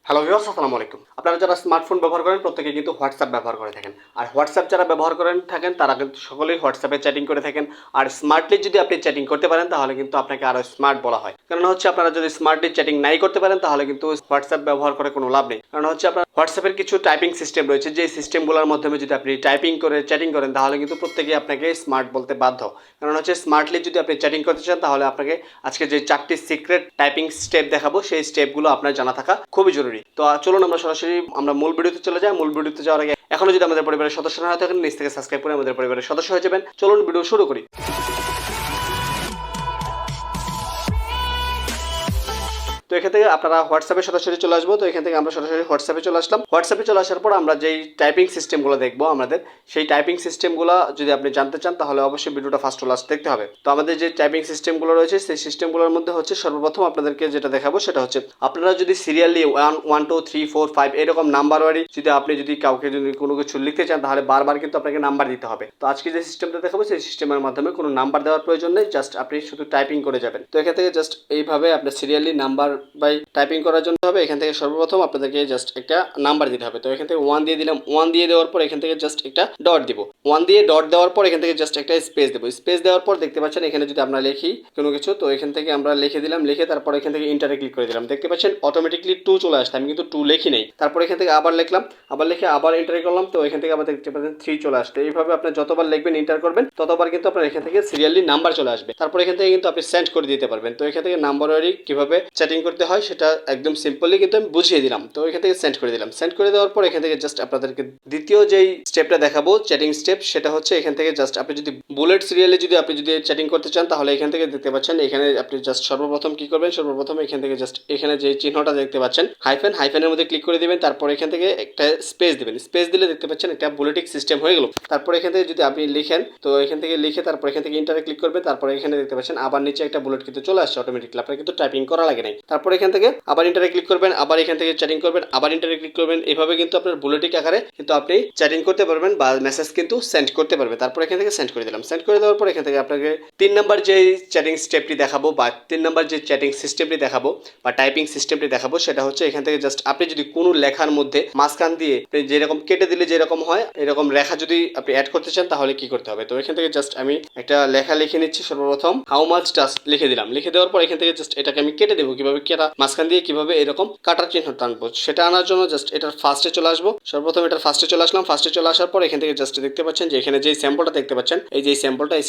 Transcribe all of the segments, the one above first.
Hello viewers, আসসালামু আলাইকুম। আপনারা যারা স্মার্টফোন ব্যবহার করেন প্রত্যেকেই কিন্তু হোয়াটসঅ্যাপ ব্যবহার করে থাকেন। আর হোয়াটসঅ্যাপ যারা ব্যবহার করেন থাকেন তারা কিন্তু সকলেই হোয়াটসঅ্যাপে চ্যাটিং করে থাকেন। আর স্মার্টলি যদি আপনি চ্যাটিং করতে পারেন তাহলে কিন্তু আপনাকে আরও স্মার্ট বলা হয়। কারণ হচ্ছে আপনারা যদি স্মার্টলি চ্যাটিং নাই করতে পারেন তাহলে কিন্তু হোয়াটসঅ্যাপ ব্যবহার করে কোনো লাভ নেই। কারণ হচ্ছে আপনার হোয়াটসঅ্যাপের কিছু টাইপিং সিস্টেম রয়েছে, যে সিস্টেমগুলোর মাধ্যমে যদি আপনি টাইপিং করে চ্যাটিং করেন তাহলে কিন্তু প্রত্যেকেই আপনাকে স্মার্ট বলতে বাধ্য। কারণ হচ্ছে স্মার্টলি যদি আপনি চ্যাটিং করতে চান তাহলে আপনাকে আজকে যে 4টি সিক্রেট টাইপিং স্টেপ দেখাবো সেই স্টেপগুলো আপনার জানা থাকা খুবই জরুরি। তো চলুন আমরা সরাসরি মূল ভিডিওতে চলে যাই। মূল ভিডিওতে যাওয়ার আগে এখনো যদি আমাদের পরিবারের সদস্য না হয়ে থাকেন নিজ থেকে সাবস্ক্রাইব করে আমাদের পরিবারের সদস্য হয়ে যাবেন। চলুন ভিডিও শুরু করি। তো এখান থেকে আপনারা হোয়াটসঅ্যাপে সরাসরি চলে আসবো। তো এখান থেকে আমরা সরাসরি হোয়াটসঅ্যাপে চলে আসলাম। হোয়াটসঅ্যাপে চলে আসার পর আমরা যেই টাইপিং সিস্টেমগুলো দেখবো আমাদের সেই টাইপিং সিস্টেমগুলো যদি আপনি জানতে চান তাহলে অবশ্যই ভিডিওটা ফার্স্ট টু লাস্ট দেখতে হবে। তো আমাদের যে টাইপিং সিস্টেমগুলো রয়েছে সেই সিস্টেমগুলোর মধ্যে হচ্ছে সর্বপ্রথম আপনাদেরকে যেটা দেখাবো সেটা হচ্ছে আপনারা যদি সিরিয়ালি 1 2 3 4 5 এরকম নাম্বার ওয়ারি যদি কাউকে যদি কোনো কিছু লিখতে চান তাহলে বারবার কিন্তু আপনাকে নাম্বার দিতে হবে। তো আজকে যে সিস্টেমটা দেখাবো সেই সিস্টেমের মাধ্যমে কোনো নাম্বার দেওয়ার প্রয়োজন নেই, জাস্ট আপনি শুধু টাইপিং করে যাবেন। তো এখান থেকে জাস্ট এইভাবে আপনার সিরিয়ালি নাম্বার বাই টাইপিং করার জন্য হবে। এখান থেকে সর্বপ্রথম আপনাদেরকে জাস্ট একটা নাম্বার দিতে হবে। তো এখান থেকে 1 দিয়ে দিলাম। 1 দিয়ে দেওয়ার পর এখান থেকে জাস্ট একটা ডট দিব। 1 দিয়ে ডট দেওয়ার পর এখান থেকে জাস্ট একটা স্পেস দেবো। স্পেস দেওয়ার পর দেখতে পাচ্ছেন এখানে যদি আমরা লিখি কোনো কিছু, তো এখান থেকে আমরা লিখে দিলাম। লিখে তারপর এখান থেকে ইন্টারে ক্লিক করে দিলাম। দেখতে পাচ্ছেন অটোমেটিকলি 2 চলে আসছে। আমি কিন্তু 2 লিখি নেই। তারপর এখান থেকে আবার লিখলাম, আবার লিখে আবার এন্টার করলাম। তো এখান থেকে আবার দেখতে পাচ্ছেন 3 চলে আসছে। এইভাবে আপনি যতবার লিখবেন এন্টার করবেন ততবার কিন্তু আপনার এখান থেকে সিরিয়ালি নাম্বার চলে আসবে। তারপর এখান থেকে কিন্তু আপনি সেন্ড করে দিতে পারবেন। তো এখান থেকে নাম্বার ওয়ারি কিভাবে চ্যাটিং করতে হয় সেটা একদম সিম্পলি কিন্তু আমি বুঝিয়ে দিলাম। তো এখান থেকে সেন্ড করে দিলাম। সেন্ড করে দেওয়ার পর এখান থেকে জাস্ট আপনাদেরকে দ্বিতীয় যেই স্টেপটা দেখাবো চ্যাটিং স্টেপ, সেটা হচ্ছে এখান থেকে জাস্ট আপনি যদি বুলেট সিরিয়ালে আপনি যদি চ্যাটিং করতে চান তাহলে এখান থেকে দেখতে পাচ্ছেন এখানে আপনি জাস্ট সর্বপ্রথম কি করবেন, সর্বপ্রথম এখান থেকে জাস্ট এখানে যে চিহ্নটা দেখতে পাচ্ছেন হাইফেনের মধ্যে ক্লিক করে দিবেন। তারপর এখান থেকে একটা স্পেস দিবেন। স্পেস দিলে দেখতে পাচ্ছেন একটা বুলেটিক সিস্টেম হয়ে গেল। তারপর এখান থেকে যদি আপনি লিখেন তো এখান থেকে লিখে তারপর এখান থেকে ইন্টারে ক্লিক করবেন। তারপর এখানে দেখতে পাচ্ছেন আবার নিচে একটা বুলেট কিন্তু চলে আসছে অটোমেটিকলি, আপনার কিন্তু টাইপিং করা লাগে নাই। তারপর এখান থেকে আবার ইন্টারে ক্লিক করবেন, আবার এখান থেকে চ্যাটিং করবেন, আবার ইন্টারে ক্লিক করবেন। এভাবে কিন্তু আপনার বুলেটিক আকারে কিন্তু আপনি চ্যাটিং করতে পারবেন বা মেসেজ কিন্তু সেন্ড করতে পারবেন। তারপর এখান থেকে সেন্ড করে দিলাম। সেন্ড করে দেওয়ার পর এখান থেকে আপনাকে 3 নাম্বার যে চ্যাটিং স্টেপটি দেখাবো বা 3 নাম্বার যে চ্যাটিং সিস্টেমটি দেখাবো বা টাইপিং সিস্টেমটি দেখাবো সেটা হচ্ছে এখান থেকে জাস্ট আপনি যদি কোনো লেখার মধ্যে মাঝখান দিয়ে যেরকম কেটে দিলে যেরকম হয় এরকম লেখা যদি আপনি অ্যাড করতে চান তাহলে কি করতে হবে। তো এখান থেকে জাস্ট আমি একটা লেখা লিখে নিচ্ছি। সর্বপ্রথম হাউ মাচ ডাস্ট লিখে দিলাম। লিখে দেওয়ার পর এখান থেকে জাস্ট এটাকে আমি কেটে দেবো। কিভাবে কেটা মাঝখান দিয়ে কিভাবে এরকম কাটার চিহ্ন টানবো সেটা আনার জন্য জাস্ট এটার ফার্স্টে চলে আসবো। সর্বপ্রথম এটার ফার্স্টে চলে আসলাম। ফার্স্টে চলে আসার পর এখান থেকে জাস্ট দেখতে পাচ্ছেন যে এখানে যে স্যাম্পলটা দেখতে পাচ্ছেন এই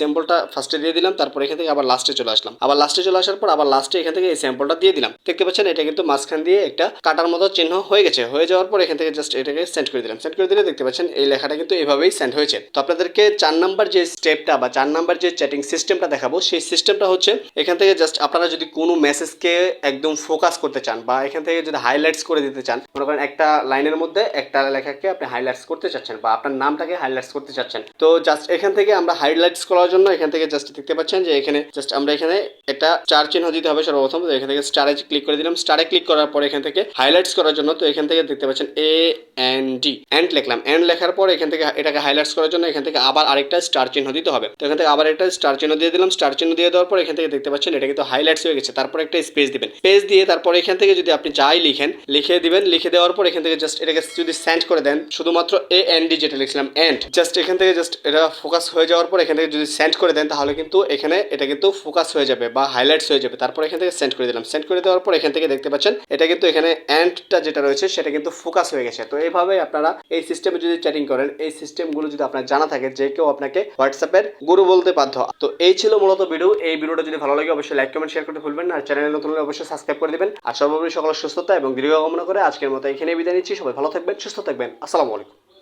স্যাম্পলটা ফার্স্টে দিয়ে দিলাম। তারপর এখান থেকে আবার লাস্টে চলে আসলাম। আবার লাস্টে চলে আসার পর আবার লাস্টে এখান থেকে এই স্যাম্পলটা দিয়ে দিলাম। দেখতে পাচ্ছেন এটা কিন্তু মাঝখান দিয়ে একটা কাটার মতো চিহ্ন হয়ে গেছে। হয়ে যাওয়ার পর এখান থেকে জাস্ট এটাকে সেন্ড করে দিলাম। সেন্ড করে দিলে দেখতে পাচ্ছেন এই লেখাটা কিন্তু এভাবেই সেন্ড হয়েছে। তো আপনাদেরকে 4 নাম্বার যে স্টেপটা বা 4 নাম্বার যে চ্যাটিং সিস্টেমটা দেখাবো সেই সিস্টেমটা হচ্ছে এখান থেকে জাস্ট আপনারা যদি কোনো মেসেজকে একদম ফোকাস করতে চান বা এখান থেকে যদি হাইলাইটস করে দিতে চান, মনে করেন একটা লাইনের মধ্যে একটা লেখাকে আপনি হাইলাইটস করতে চাচ্ছেন বা আপনার নামটাকে হাইলাইটস করতে চাচ্ছেন, তো জাস্ট এখান থেকে আমরা হাইলাইটস করার জন্য এখান থেকে জাস্ট দেখতে পাচ্ছেন যে এখানে জাস্ট আমরা এখানে একটা স্টার চিহ্ন দিতে হবে সর্বপ্রথম। তো এখান থেকে স্টারে ক্লিক করে দিলাম। স্টারে ক্লিক করার পর এখান থেকে হাইলাইটস করার জন্য তো এখান থেকে দেখতে পাচ্ছেন AND এন্ড লিখলাম। এন্ড লেখার পর এখান থেকে এটাকে হাইলাইটস করার জন্য এখান থেকে আবার আরেকটা স্টার চিহ্ন দিতে হবে। তো এখান থেকে আবার একটা স্টার চিহ্ন দিয়ে দিলাম। স্টার চিহ্ন দিয়ে দেওয়ার পর এখান থেকে দেখতে পাচ্ছেন এটা কিন্তু হাইলাইটস হয়ে গেছে। তারপর একটা স্পেস দিবেন। স্পেস দিয়ে তারপর এখান থেকে যদি আপনি যাই লিখেন লিখে দিবেন। লিখে দেওয়ার পর এখান থেকে জাস্ট এটাকে যদি সেন্ড করে দেন শুধুমাত্র AND যেটা লিখছিলাম এন্ড, জাস্ট এখান থেকে জাস্ট এটা ফোকাস হয়ে যাওয়ার পর এখান থেকে যদি সেন্ড করে দেন তাহলে কিন্তু এখানে এটা কিন্তু ফোকাস হয়ে যাবে বা হাইলাইটস হয়ে যাবে। তারপর এখান থেকে সেন্ড করে দিলাম। সেন্ড করে দেওয়ার পর এখান থেকে দেখতে পাচ্ছেন এটা কিন্তু এখানে এন্ডটা যেটা রয়েছে সেটা কিন্তু ফোকাস হয়ে গেছে। তো এইভাবে আপনারা এই সিস্টেমে যদি চ্যাটিং করেন, এই সিস্টেমগুলো যদি আপনার জানা থাকে যে কেউ আপনাকে হোয়াটসঅ্যাপের গুরু বলতে বাধ্য। তো এই ছিল মূলত ভিডিও। এই ভিডিওটা যদি ভালো লাগে অবশ্যই লাইক কমেন্ট শেয়ার করতে ভুলবেন না। আর চ্যানেলে নতুন হলে অবশ্যই সাবস্ক্রাইব করে দিবেন। আর সর্বোপরি সকলের সুস্থতা এবং দীর্ঘ কামনা করে আজকের মতো এখানে বিদায় নিচ্ছি। সবাই ভালো থাকবেন, সুস্থ থাকবেন। আসসালামু আলাইকুম।